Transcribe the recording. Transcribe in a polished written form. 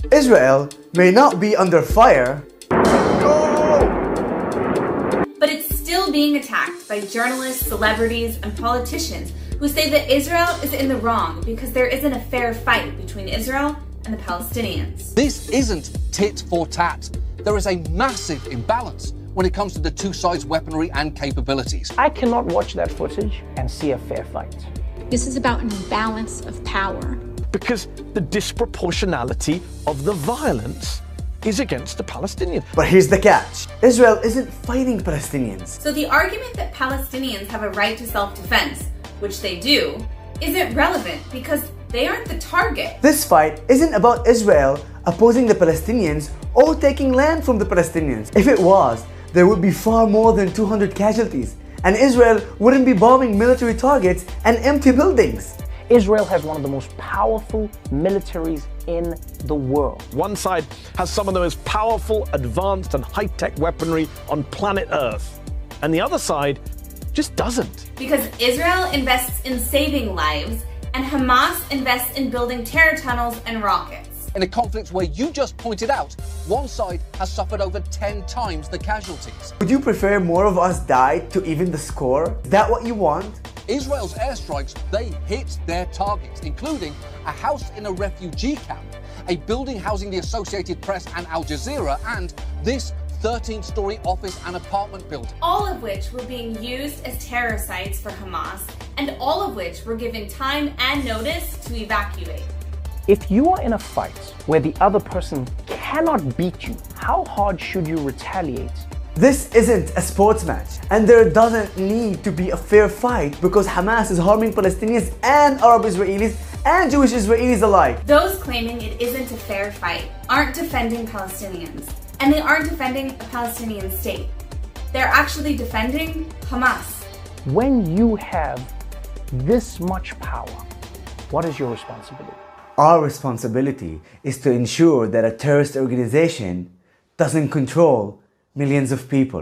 Israel may not be under fire, but it's still being attacked by journalists, celebrities, and politicians who say that Israel is in the wrong because there isn't a fair fight between Israel and the Palestinians. This isn't tit for tat. There is a massive imbalance when it comes to the two sides' weaponry and capabilities. I cannot watch that footage and see a fair fight. This is about an imbalance of power. Because the disproportionality of the violence is against the Palestinians. but here's the catch. Israel isn't fighting Palestinians. So the argument that Palestinians have a right to self-defense, which they do, isn't relevant because they aren't the target. This fight isn't about Israel opposing the Palestinians or taking land from the Palestinians. If it was, there would be far more than 200 casualties, and Israel wouldn't be bombing military targets and empty buildings. Israel has one of the most powerful militaries in the world. One side has some of the most powerful, advanced and high-tech weaponry on planet Earth. And the other side just doesn't. Because Israel invests in saving lives and Hamas invests in building terror tunnels and rockets. In a conflict where you just pointed out, one side has suffered over 10 times the casualties. Would you prefer more of us die to even the score? Is that what you want? Israel's airstrikes, they hit their targets, including a house in a refugee camp, a building housing the Associated Press and Al Jazeera, and this 13-story office and apartment building. All of which were being used as terror sites for Hamas, and all of which were given time and notice to evacuate. If you are in a fight where the other person cannot beat you, how hard should you retaliate? This isn't a sports match, and there doesn't need to be a fair fight because Hamas is harming Palestinians and Arab Israelis and Jewish Israelis alike. Those claiming it isn't a fair fight aren't defending Palestinians, and they aren't defending a Palestinian state. They're actually defending Hamas. When you have this much power, what is your responsibility? Our responsibility is to ensure that a terrorist organization doesn't control millions of people.